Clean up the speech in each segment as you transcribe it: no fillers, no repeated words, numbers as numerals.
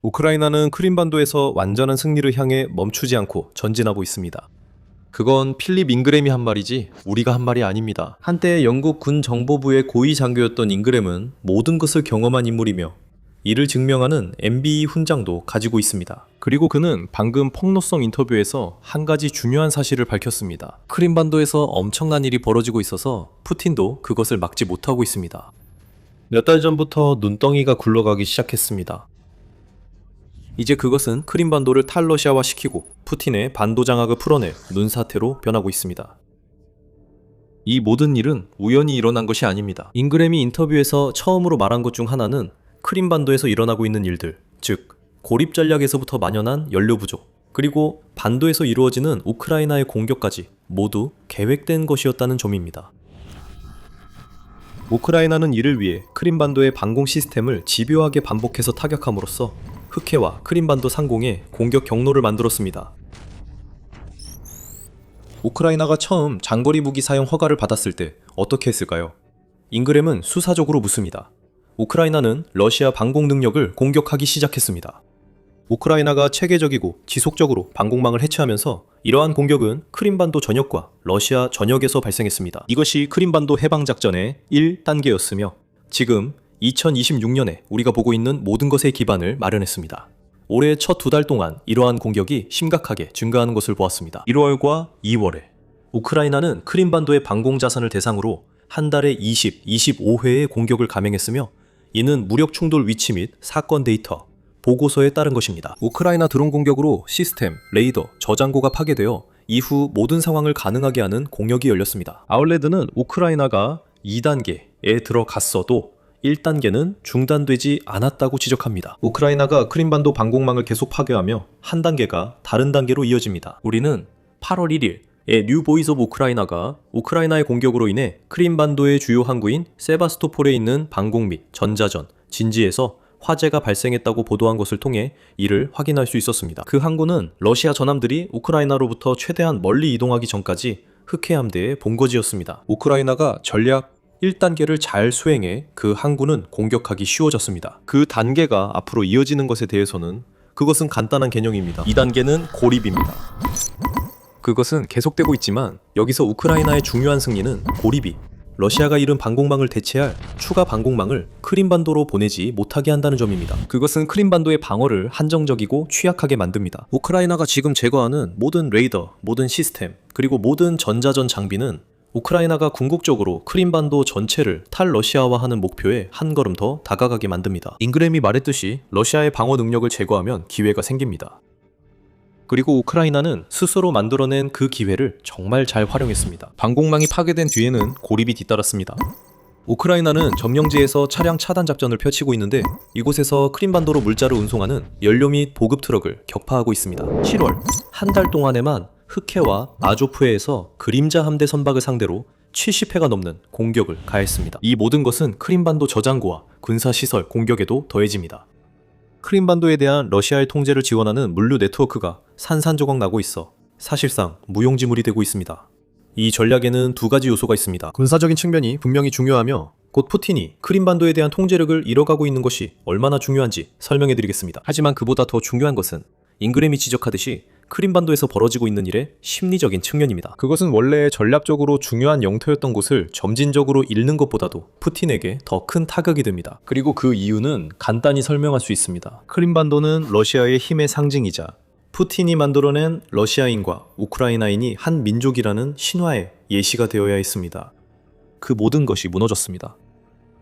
우크라이나는 크림반도에서 완전한 승리를 향해 멈추지 않고 전진하고 있습니다. 그건 필립 잉그램이 한 말이지 우리가 한 말이 아닙니다. 한때 영국 군 정보부의 고위 장교였던 잉그램은 모든 것을 경험한 인물이며 이를 증명하는 MBE 훈장도 가지고 있습니다. 그리고 그는 방금 폭로성 인터뷰에서 한 가지 중요한 사실을 밝혔습니다. 크림반도에서 엄청난 일이 벌어지고 있어서 푸틴도 그것을 막지 못하고 있습니다. 몇 달 전부터 눈덩이가 굴러가기 시작했습니다. 이제 그것은 크림반도를 탈러시아화시키고 푸틴의 반도 장악을 풀어낼 눈사태로 변하고 있습니다. 이 모든 일은 우연히 일어난 것이 아닙니다. 잉그램이 인터뷰에서 처음으로 말한 것 중 하나는 크림반도에서 일어나고 있는 일들, 즉 고립 전략에서부터 만연한 연료 부족, 그리고 반도에서 이루어지는 우크라이나의 공격까지 모두 계획된 것이었다는 점입니다. 우크라이나는 이를 위해 크림반도의 방공 시스템을 집요하게 반복해서 타격함으로써 흑해와 크림반도 상공에 공격 경로를 만들었습니다. 우크라이나가 처음 장거리 무기 사용 허가를 받았을 때 어떻게 했을까요? 잉그램은 수사적으로 묻습니다. 우크라이나는 러시아 방공 능력을 공격하기 시작했습니다. 우크라이나가 체계적이고 지속적으로 방공망을 해체하면서 이러한 공격은 크림반도 전역과 러시아 전역에서 발생했습니다. 이것이 크림반도 해방작전의 1단계였으며 지금 2026년에 우리가 보고 있는 모든 것의 기반을 마련했습니다. 올해 첫 2달 동안 이러한 공격이 심각하게 증가하는 것을 보았습니다. 1월과 2월에 우크라이나는 크림반도의 방공자산을 대상으로 한 달에 25회의 공격을 감행했으며 이는 무력 충돌 위치 및 사건 데이터, 보고서에 따른 것입니다. 우크라이나 드론 공격으로 시스템, 레이더, 저장고가 파괴되어 이후 모든 상황을 가능하게 하는 공역이 열렸습니다. 아울레드는 우크라이나가 2단계에 들어갔어도 1단계는 중단되지 않았다고 지적합니다. 우크라이나가 크림반도 방공망을 계속 파괴하며 한 단계가 다른 단계로 이어집니다. 우리는 8월 1일에 뉴 보이스 오브 우크라이나가 우크라이나의 공격으로 인해 크림반도의 주요 항구인 세바스토폴에 있는 방공 및 전자전, 진지에서 화재가 발생했다고 보도한 것을 통해 이를 확인할 수 있었습니다. 그 항구는 러시아 전함들이 우크라이나로부터 최대한 멀리 이동하기 전까지 흑해 함대의 본거지였습니다. 우크라이나가 전략 1단계를 잘 수행해 그 항구는 공격하기 쉬워졌습니다. 그 단계가 앞으로 이어지는 것에 대해서는 그것은 간단한 개념입니다. 2단계는 고립입니다. 그것은 계속되고 있지만 여기서 우크라이나의 중요한 승리는 고립이 러시아가 잃은 방공망을 대체할 추가 방공망을 크림반도로 보내지 못하게 한다는 점입니다. 그것은 크림반도의 방어를 한정적이고 취약하게 만듭니다. 우크라이나가 지금 제거하는 모든 레이더, 모든 시스템, 그리고 모든 전자전 장비는 우크라이나가 궁극적으로 크림반도 전체를 탈러시아화하는 목표에 한 걸음 더 다가가게 만듭니다. 잉그램이 말했듯이 러시아의 방어 능력을 제거하면 기회가 생깁니다. 그리고 우크라이나는 스스로 만들어낸 그 기회를 정말 잘 활용했습니다. 방공망이 파괴된 뒤에는 고립이 뒤따랐습니다. 우크라이나는 점령지에서 차량 차단 작전을 펼치고 있는데 이곳에서 크림반도로 물자를 운송하는 연료 및 보급 트럭을 격파하고 있습니다. 7월, 한 달 동안에만 흑해와 아조프해에서 그림자 함대 선박을 상대로 70회가 넘는 공격을 가했습니다. 이 모든 것은 크림반도 저장고와 군사시설 공격에도 더해집니다. 크림반도에 대한 러시아의 통제를 지원하는 물류 네트워크가 산산조각 나고 있어 사실상 무용지물이 되고 있습니다. 이 전략에는 두 가지 요소가 있습니다. 군사적인 측면이 분명히 중요하며 곧 푸틴이 크림반도에 대한 통제력을 잃어가고 있는 것이 얼마나 중요한지 설명해드리겠습니다. 하지만 그보다 더 중요한 것은 잉그램이 지적하듯이 크림반도에서 벌어지고 있는 일의 심리적인 측면입니다. 그것은 원래 전략적으로 중요한 영토였던 곳을 점진적으로 잃는 것보다도 푸틴에게 더 큰 타격이 됩니다. 그리고 그 이유는 간단히 설명할 수 있습니다. 크림반도는 러시아의 힘의 상징이자 푸틴이 만들어낸 러시아인과 우크라이나인이 한 민족이라는 신화의 예시가 되어야 했습니다. 그 모든 것이 무너졌습니다.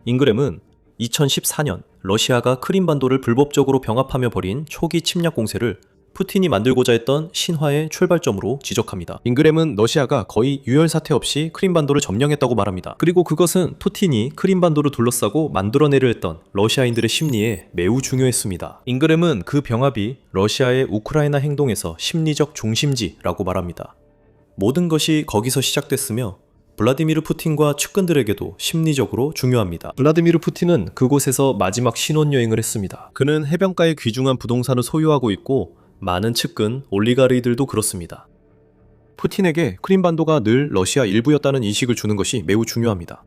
잉그램은 2014년 러시아가 크림반도를 불법적으로 병합하며 벌인 초기 침략 공세를 푸틴이 만들고자 했던 신화의 출발점으로 지적합니다. 잉그램은 러시아가 거의 유혈 사태 없이 크림반도를 점령했다고 말합니다. 그리고 그것은 푸틴이 크림반도를 둘러싸고 만들어내려 했던 러시아인들의 심리에 매우 중요했습니다. 잉그램은 그 병합이 러시아의 우크라이나 행동에서 심리적 중심지라고 말합니다. 모든 것이 거기서 시작됐으며 블라디미르 푸틴과 측근들에게도 심리적으로 중요합니다. 블라디미르 푸틴은 그곳에서 마지막 신혼여행을 했습니다. 그는 해변가에 귀중한 부동산을 소유하고 있고 많은 측근, 올리가르들도 그렇습니다. 푸틴에게 크림반도가 늘 러시아 일부였다는 인식을 주는 것이 매우 중요합니다.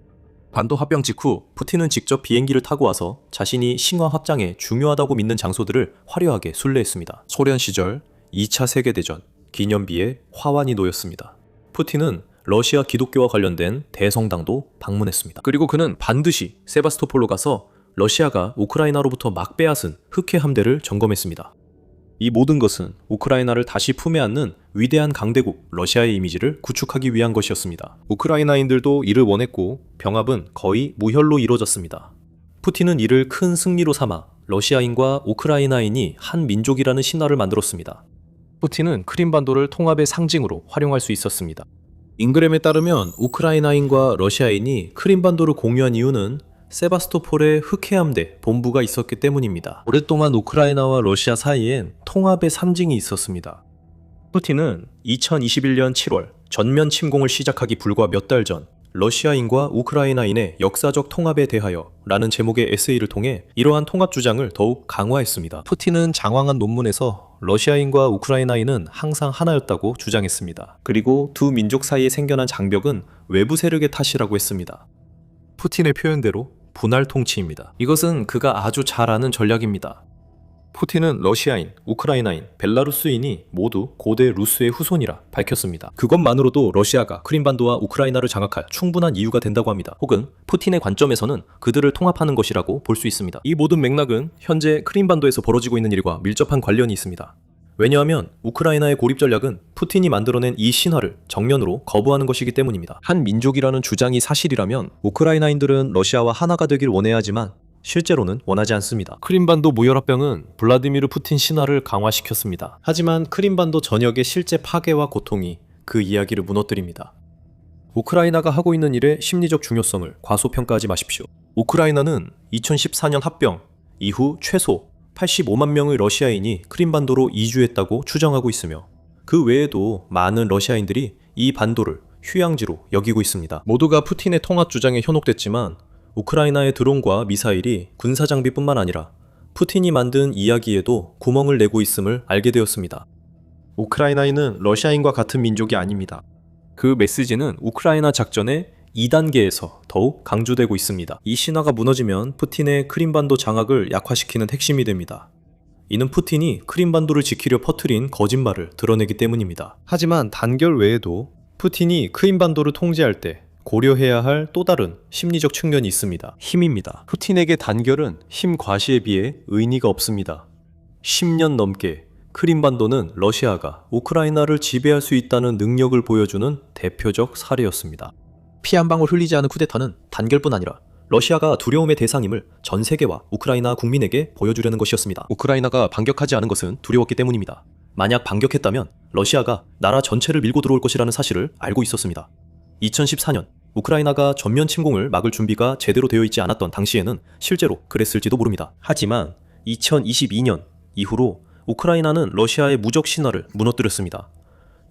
반도 합병 직후 푸틴은 직접 비행기를 타고 와서 자신이 신화 확장에 중요하다고 믿는 장소들을 화려하게 순례했습니다. 소련 시절 2차 세계대전 기념비에 화환이 놓였습니다. 푸틴은 러시아 기독교와 관련된 대성당도 방문했습니다. 그리고 그는 반드시 세바스토폴로 가서 러시아가 우크라이나로부터 막 빼앗은 흑해 함대를 점검했습니다. 이 모든 것은 우크라이나를 다시 품에 안는 위대한 강대국 러시아의 이미지를 구축하기 위한 것이었습니다. 우크라이나인들도 이를 원했고 병합은 거의 무혈로 이루어졌습니다. 푸틴은 이를 큰 승리로 삼아 러시아인과 우크라이나인이 한 민족이라는 신화를 만들었습니다. 푸틴은 크림반도를 통합의 상징으로 활용할 수 있었습니다. 잉그램에 따르면 우크라이나인과 러시아인이 크림반도를 공유한 이유는 세바스토폴에 흑해함대 본부가 있었기 때문입니다. 오랫동안 우크라이나와 러시아 사이엔 통합의 상징이 있었습니다. 푸틴은 2021년 7월 전면 침공을 시작하기 불과 몇 달 전 러시아인과 우크라이나인의 역사적 통합에 대하여 라는 제목의 에세이를 통해 이러한 통합 주장을 더욱 강화했습니다. 푸틴은 장황한 논문에서 러시아인과 우크라이나인은 항상 하나였다고 주장했습니다. 그리고 두 민족 사이에 생겨난 장벽은 외부 세력의 탓이라고 했습니다. 푸틴의 표현대로 분할 통치입니다. 이것은 그가 아주 잘 아는 전략입니다. 푸틴은 러시아인, 우크라이나인, 벨라루스인이 모두 고대 루스의 후손이라 밝혔습니다. 그것만으로도 러시아가 크림반도와 우크라이나를 장악할 충분한 이유가 된다고 합니다. 혹은 푸틴의 관점에서는 그들을 통합하는 것이라고 볼 수 있습니다. 이 모든 맥락은 현재 크림반도에서 벌어지고 있는 일과 밀접한 관련이 있습니다. 왜냐하면 우크라이나의 고립 전략은 푸틴이 만들어낸 이 신화를 정면으로 거부하는 것이기 때문입니다. 한 민족이라는 주장이 사실이라면 우크라이나인들은 러시아와 하나가 되길 원해야 하지만 실제로는 원하지 않습니다. 크림반도 무혈합병은 블라디미르 푸틴 신화를 강화시켰습니다. 하지만 크림반도 전역의 실제 파괴와 고통이 그 이야기를 무너뜨립니다. 우크라이나가 하고 있는 일의 심리적 중요성을 과소평가하지 마십시오. 우크라이나는 2014년 합병 이후 최소 85만 명의 러시아인이 크림반도로 이주했다고 추정하고 있으며 그 외에도 많은 러시아인들이 이 반도를 휴양지로 여기고 있습니다. 모두가 푸틴의 통합 주장에 현혹됐지만 우크라이나의 드론과 미사일이 군사장비뿐만 아니라 푸틴이 만든 이야기에도 구멍을 내고 있음을 알게 되었습니다. 우크라이나인은 러시아인과 같은 민족이 아닙니다. 그 메시지는 우크라이나 작전의 2단계에서 더욱 강조되고 있습니다. 이 신화가 무너지면 푸틴의 크림반도 장악을 약화시키는 핵심이 됩니다. 이는 푸틴이 크림반도를 지키려 퍼뜨린 거짓말을 드러내기 때문입니다. 하지만 단결 외에도 푸틴이 크림반도를 통제할 때 고려해야 할 또 다른 심리적 측면이 있습니다. 힘입니다. 푸틴에게 단결은 힘 과시에 비해 의미가 없습니다. 10년 넘게 크림반도는 러시아가 우크라이나를 지배할 수 있다는 능력을 보여주는 대표적 사례였습니다. 피 한 방울 흘리지 않은 쿠데타는 단결뿐 아니라 러시아가 두려움의 대상임을 전 세계와 우크라이나 국민에게 보여주려는 것이었습니다. 우크라이나가 반격하지 않은 것은 두려웠기 때문입니다. 만약 반격했다면 러시아가 나라 전체를 밀고 들어올 것이라는 사실을 알고 있었습니다. 2014년 우크라이나가 전면 침공을 막을 준비가 제대로 되어 있지 않았던 당시에는 실제로 그랬을지도 모릅니다. 하지만 2022년 이후로 우크라이나는 러시아의 무적 신화를 무너뜨렸습니다.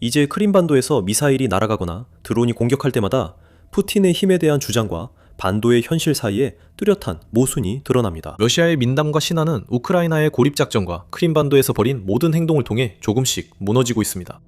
이제 크림반도에서 미사일이 날아가거나 드론이 공격할 때마다 푸틴의 힘에 대한 주장과 반도의 현실 사이에 뚜렷한 모순이 드러납니다. 러시아의 민담과 신화는 우크라이나의 고립작전과 크림반도에서 벌인 모든 행동을 통해 조금씩 무너지고 있습니다.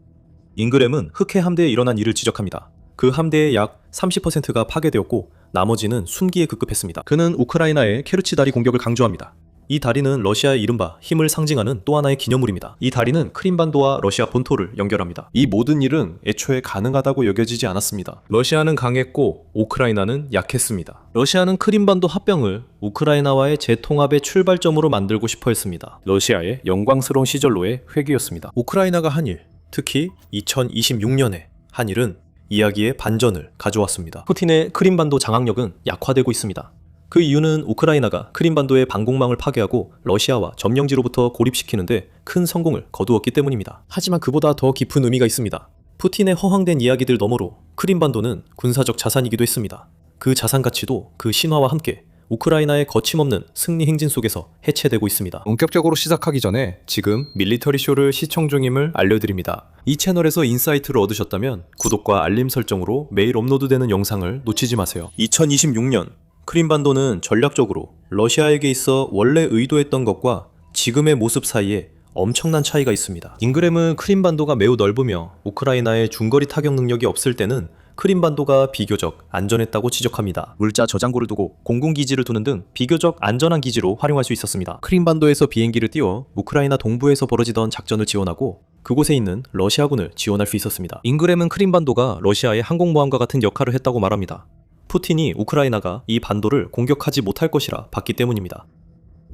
잉그램은 흑해 함대에 일어난 일을 지적합니다. 그 함대의 약 30%가 파괴되었고 나머지는 순기에 급급했습니다. 그는 우크라이나의 케르치 다리 공격을 강조합니다. 이 다리는 러시아의 이른바 힘을 상징하는 또 하나의 기념물입니다. 이 다리는 크림반도와 러시아 본토를 연결합니다. 이 모든 일은 애초에 가능하다고 여겨지지 않았습니다. 러시아는 강했고 우크라이나는 약했습니다. 러시아는 크림반도 합병을 우크라이나와의 재통합의 출발점으로 만들고 싶어 했습니다. 러시아의 영광스러운 시절로의 회귀였습니다. 우크라이나가 한 일, 특히 2026년에 한 일은 이야기의 반전을 가져왔습니다. 푸틴의 크림반도 장악력은 약화되고 있습니다. 그 이유는 우크라이나가 크림반도의 방공망을 파괴하고 러시아와 점령지로부터 고립시키는데 큰 성공을 거두었기 때문입니다. 하지만 그보다 더 깊은 의미가 있습니다. 푸틴의 허황된 이야기들 너머로 크림반도는 군사적 자산이기도 했습니다. 그 자산 가치도 그 신화와 함께 우크라이나의 거침없는 승리 행진 속에서 해체되고 있습니다. 본격적으로 시작하기 전에 지금 밀리터리 쇼를 시청 중임을 알려드립니다. 이 채널에서 인사이트를 얻으셨다면 구독과 알림 설정으로 매일 업로드되는 영상을 놓치지 마세요. 2026년 크림반도는 전략적으로 러시아에게 있어 원래 의도했던 것과 지금의 모습 사이에 엄청난 차이가 있습니다. 잉그램은 크림반도가 매우 넓으며 우크라이나의 중거리 타격 능력이 없을 때는 크림반도가 비교적 안전했다고 지적합니다. 물자 저장고를 두고 공군기지를 두는 등 비교적 안전한 기지로 활용할 수 있었습니다. 크림반도에서 비행기를 띄워 우크라이나 동부에서 벌어지던 작전을 지원하고 그곳에 있는 러시아군을 지원할 수 있었습니다. 잉그램은 크림반도가 러시아의 항공모함과 같은 역할을 했다고 말합니다. 푸틴이 우크라이나가 이 반도를 공격하지 못할 것이라 봤기 때문입니다.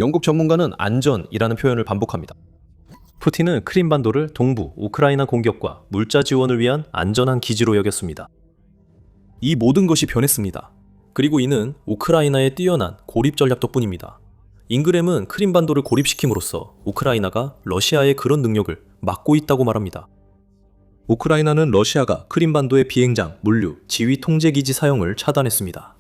영국 전문가는 안전이라는 표현을 반복합니다. 푸틴은 크림반도를 동부 우크라이나 공격과 물자 지원을 위한 안전한 기지로 여겼습니다. 이 모든 것이 변했습니다. 그리고 이는 우크라이나의 뛰어난 고립 전략 덕분입니다. 잉그램은 크림반도를 고립시킴으로써 우크라이나가 러시아의 그런 능력을 막고 있다고 말합니다. 우크라이나는 러시아가 크림반도의 비행장, 물류, 지휘 통제기지 사용을 차단했습니다.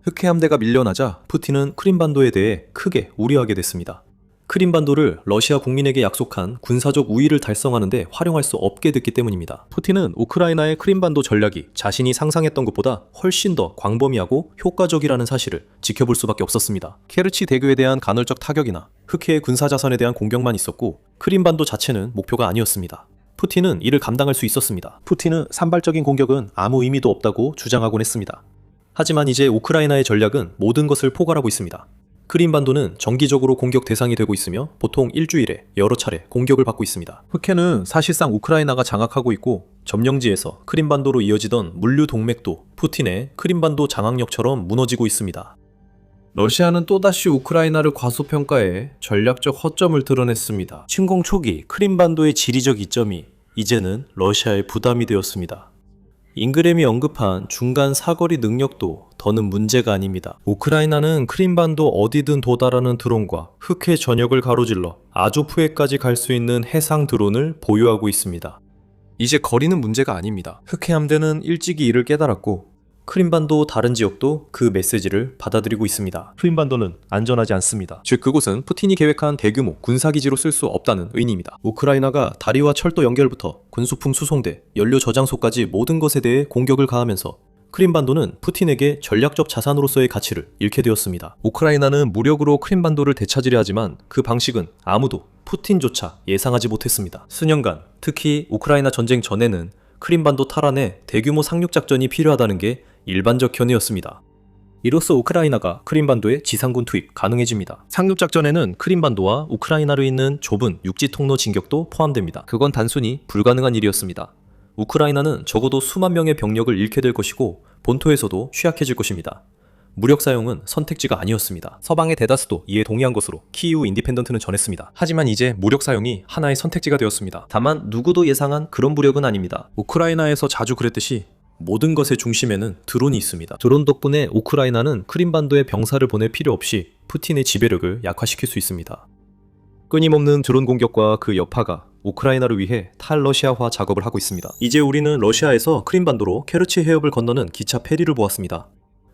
흑해 함대가 밀려나자 푸틴은 크림반도에 대해 크게 우려하게 됐습니다. 크림반도를 러시아 국민에게 약속한 군사적 우위를 달성하는 데 활용할 수 없게 됐기 때문입니다. 푸틴은 우크라이나의 크림반도 전략이 자신이 상상했던 것보다 훨씬 더 광범위하고 효과적이라는 사실을 지켜볼 수밖에 없었습니다. 케르치 대교에 대한 간헐적 타격이나 흑해의 군사자산에 대한 공격만 있었고 크림반도 자체는 목표가 아니었습니다. 푸틴은 이를 감당할 수 있었습니다. 푸틴은 산발적인 공격은 아무 의미도 없다고 주장하곤 했습니다. 하지만 이제 우크라이나의 전략은 모든 것을 포괄하고 있습니다. 크림반도는 정기적으로 공격 대상이 되고 있으며 보통 일주일에 여러 차례 공격을 받고 있습니다. 흑해는 사실상 우크라이나가 장악하고 있고 점령지에서 크림반도로 이어지던 물류 동맥도 푸틴의 크림반도 장악력처럼 무너지고 있습니다. 러시아는 또다시 우크라이나를 과소평가해 전략적 허점을 드러냈습니다. 침공 초기 크림반도의 지리적 이점이 이제는 러시아의 부담이 되었습니다. 잉그램이 언급한 중간 사거리 능력도 더는 문제가 아닙니다. 우크라이나는 크림반도 어디든 도달하는 드론과 흑해 전역을 가로질러 아조프해까지 갈 수 있는 해상 드론을 보유하고 있습니다. 이제 거리는 문제가 아닙니다. 흑해 함대는 일찍이 이를 깨달았고 크림반도 다른 지역도 그 메시지를 받아들이고 있습니다. 크림반도는 안전하지 않습니다. 즉 그곳은 푸틴이 계획한 대규모 군사기지로 쓸 수 없다는 의미입니다. 우크라이나가 다리와 철도 연결부터 군수품 수송대, 연료 저장소까지 모든 것에 대해 공격을 가하면서 크림반도는 푸틴에게 전략적 자산으로서의 가치를 잃게 되었습니다. 우크라이나는 무력으로 크림반도를 되찾으려 하지만 그 방식은 아무도 푸틴조차 예상하지 못했습니다. 수년간, 특히 우크라이나 전쟁 전에는 크림반도 탈환에 대규모 상륙작전이 필요하다는 게 일반적 견해였습니다. 이로써 우크라이나가 크림반도에 지상군 투입 가능해집니다. 상륙작전에는 크림반도와 우크라이나로 있는 좁은 육지 통로 진격도 포함됩니다. 그건 단순히 불가능한 일이었습니다. 우크라이나는 적어도 수만 명의 병력을 잃게 될 것이고 본토에서도 취약해질 것입니다. 무력 사용은 선택지가 아니었습니다. 서방의 대다수도 이에 동의한 것으로 키이우 인디펜던트는 전했습니다. 하지만 이제 무력 사용이 하나의 선택지가 되었습니다. 다만 누구도 예상한 그런 무력은 아닙니다. 우크라이나에서 자주 그랬듯이 모든 것의 중심에는 드론이 있습니다. 드론 덕분에 우크라이나는 크림반도에 병사를 보낼 필요 없이 푸틴의 지배력을 약화시킬 수 있습니다. 끊임없는 드론 공격과 그 여파가 우크라이나를 위해 탈러시아화 작업을 하고 있습니다. 이제 우리는 러시아에서 크림반도로 케르치 해협을 건너는 기차 페리를 보았습니다.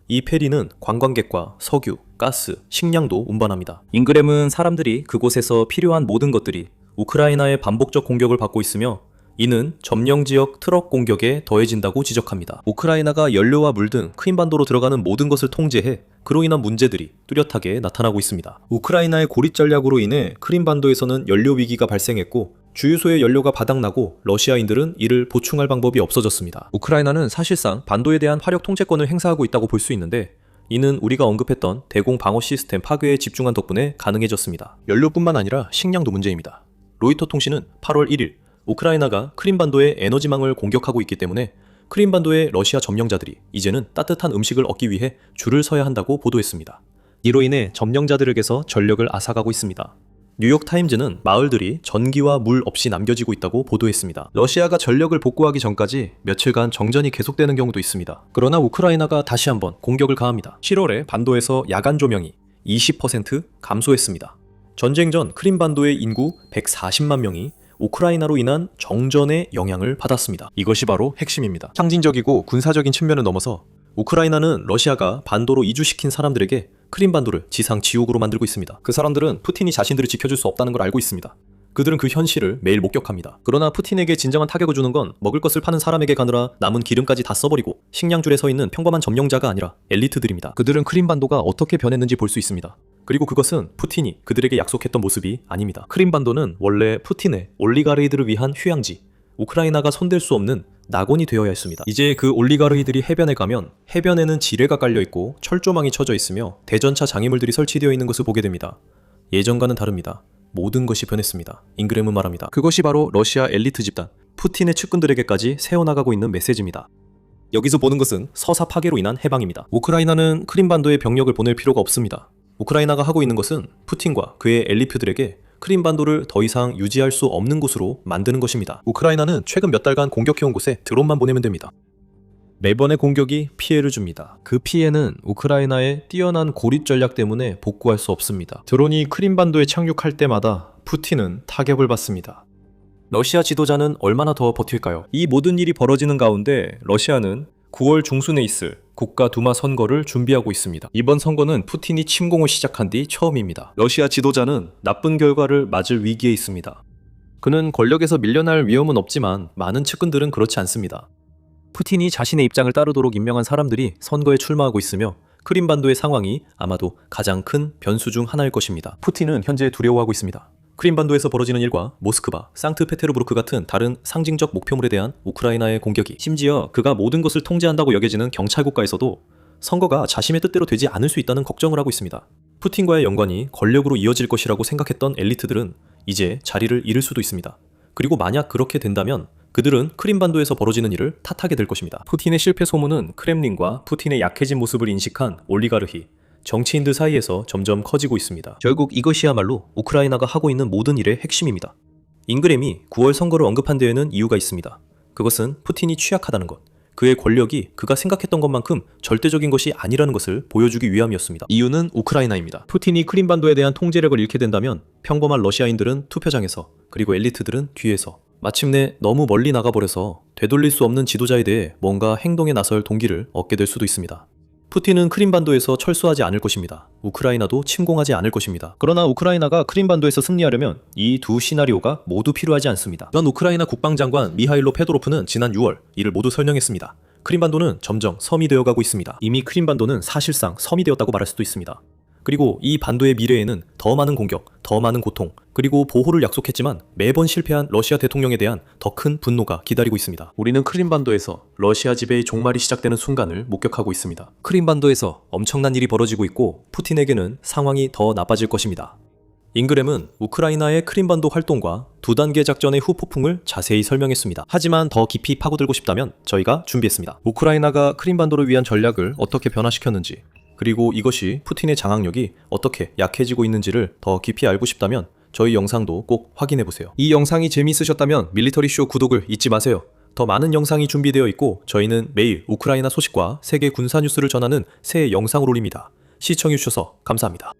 이 페리는 관광객과 석유, 가스, 식량도 운반합니다. 잉그램은 사람들이 그곳에서 필요한 모든 것들이 우크라이나의 반복적 공격을 받고 있으며 이는 점령지역 트럭 공격에 더해진다고 지적합니다. 우크라이나가 연료와 물 등 크림반도로 들어가는 모든 것을 통제해 그로 인한 문제들이 뚜렷하게 나타나고 있습니다. 우크라이나의 고립 전략으로 인해 크림반도에서는 연료 위기가 발생했고 주유소의 연료가 바닥나고 러시아인들은 이를 보충할 방법이 없어졌습니다. 우크라이나는 사실상 반도에 대한 화력 통제권을 행사하고 있다고 볼 수 있는데 이는 우리가 언급했던 대공 방어 시스템 파괴에 집중한 덕분에 가능해졌습니다. 연료뿐만 아니라 식량도 문제입니다. 로이터 통신은 8월 1일 우크라이나가 크림반도의 에너지망을 공격하고 있기 때문에 크림반도의 러시아 점령자들이 이제는 따뜻한 음식을 얻기 위해 줄을 서야 한다고 보도했습니다. 이로 인해 점령자들에게서 전력을 앗아가고 있습니다. 뉴욕타임즈는 마을들이 전기와 물 없이 남겨지고 있다고 보도했습니다. 러시아가 전력을 복구하기 전까지 며칠간 정전이 계속되는 경우도 있습니다. 그러나 우크라이나가 다시 한번 공격을 가합니다. 7월에 반도에서 야간 조명이 20% 감소했습니다. 전쟁 전 크림반도의 인구 140만 명이 우크라이나로 인한 정전의 영향을 받았습니다. 이것이 바로 핵심입니다. 상징적이고 군사적인 측면을 넘어서 우크라이나는 러시아가 반도로 이주시킨 사람들에게 크림반도를 지상 지옥으로 만들고 있습니다. 그 사람들은 푸틴이 자신들을 지켜줄 수 없다는 걸 알고 있습니다. 그들은 그 현실을 매일 목격합니다. 그러나 푸틴에게 진정한 타격을 주는 건 먹을 것을 파는 사람에게 가느라 남은 기름까지 다 써버리고 식량줄에 서 있는 평범한 점령자가 아니라 엘리트들입니다. 그들은 크림반도가 어떻게 변했는지 볼 수 있습니다. 그리고 그것은 푸틴이 그들에게 약속했던 모습이 아닙니다. 크림반도는 원래 푸틴의 올리가르이들을 위한 휴양지, 우크라이나가 손댈 수 없는 낙원이 되어야 했습니다. 이제 그 올리가르히들이 해변에 가면 해변에는 지뢰가 깔려 있고 철조망이 쳐져 있으며 대전차 장애물들이 설치되어 있는 것을 보게 됩니다. 예전과는 다릅니다. 모든 것이 변했습니다. 잉그램은 말합니다. 그것이 바로 러시아 엘리트 집단, 푸틴의 측근들에게까지 새어나가고 있는 메시지입니다. 여기서 보는 것은 서사 파괴로 인한 해방입니다. 우크라이나는 크림반도에 병력을 보낼 필요가 없습니다. 우크라이나가 하고 있는 것은 푸틴과 그의 엘리트들에게 크림반도를 더 이상 유지할 수 없는 곳으로 만드는 것입니다. 우크라이나는 최근 몇 달간 공격해온 곳에 드론만 보내면 됩니다. 매번의 공격이 피해를 줍니다. 그 피해는 우크라이나의 뛰어난 고립 전략 때문에 복구할 수 없습니다. 드론이 크림반도에 착륙할 때마다 푸틴은 타격을 받습니다. 러시아 지도자는 얼마나 더 버틸까요? 이 모든 일이 벌어지는 가운데 러시아는 9월 중순에 있을 국가 두마 선거를 준비하고 있습니다. 이번 선거는 푸틴이 침공을 시작한 뒤 처음입니다. 러시아 지도자는 나쁜 결과를 맞을 위기에 있습니다. 그는 권력에서 밀려날 위험은 없지만 많은 측근들은 그렇지 않습니다. 푸틴이 자신의 입장을 따르도록 임명한 사람들이 선거에 출마하고 있으며 크림반도의 상황이 아마도 가장 큰 변수 중 하나일 것입니다. 푸틴은 현재 두려워하고 있습니다. 크림반도에서 벌어지는 일과 모스크바, 상트페테르부르크 같은 다른 상징적 목표물에 대한 우크라이나의 공격이, 심지어 그가 모든 것을 통제한다고 여겨지는 경찰 국가에서도 선거가 자신의 뜻대로 되지 않을 수 있다는 걱정을 하고 있습니다. 푸틴과의 연관이 권력으로 이어질 것이라고 생각했던 엘리트들은 이제 자리를 잃을 수도 있습니다. 그리고 만약 그렇게 된다면 그들은 크림반도에서 벌어지는 일을 탓하게 될 것입니다. 푸틴의 실패 소문은 크렘린과 푸틴의 약해진 모습을 인식한 올리가르히, 정치인들 사이에서 점점 커지고 있습니다. 결국 이것이야말로 우크라이나가 하고 있는 모든 일의 핵심입니다. 잉그램이 9월 선거를 언급한 데에는 이유가 있습니다. 그것은 푸틴이 취약하다는 것, 그의 권력이 그가 생각했던 것만큼 절대적인 것이 아니라는 것을 보여주기 위함이었습니다. 이유는 우크라이나입니다. 푸틴이 크림반도에 대한 통제력을 잃게 된다면 평범한 러시아인들은 투표장에서, 그리고 엘리트들은 뒤에서, 마침내 너무 멀리 나가버려서 되돌릴 수 없는 지도자에 대해 뭔가 행동에 나설 동기를 얻게 될 수도 있습니다. 푸틴은 크림반도에서 철수하지 않을 것입니다. 우크라이나도 침공하지 않을 것입니다. 그러나 우크라이나가 크림반도에서 승리하려면 이 두 시나리오가 모두 필요하지 않습니다. 전 우크라이나 국방장관 미하일로 페도로프는 지난 6월 이를 모두 설명했습니다. 크림반도는 점점 섬이 되어가고 있습니다. 이미 크림반도는 사실상 섬이 되었다고 말할 수도 있습니다. 그리고 이 반도의 미래에는 더 많은 공격, 더 많은 고통, 그리고 보호를 약속했지만 매번 실패한 러시아 대통령에 대한 더 큰 분노가 기다리고 있습니다. 우리는 크림반도에서 러시아 지배의 종말이 시작되는 순간을 목격하고 있습니다. 크림반도에서 엄청난 일이 벌어지고 있고 푸틴에게는 상황이 더 나빠질 것입니다. 잉그램은 우크라이나의 크림반도 활동과 두 단계 작전의 후폭풍을 자세히 설명했습니다. 하지만 더 깊이 파고들고 싶다면 저희가 준비했습니다. 우크라이나가 크림반도를 위한 전략을 어떻게 변화시켰는지, 그리고 이것이 푸틴의 장악력이 어떻게 약해지고 있는지를 더 깊이 알고 싶다면 저희 영상도 꼭 확인해보세요. 이 영상이 재미있으셨다면 밀리터리쇼 구독을 잊지 마세요. 더 많은 영상이 준비되어 있고 저희는 매일 우크라이나 소식과 세계 군사 뉴스를 전하는 새 영상을 올립니다. 시청해주셔서 감사합니다.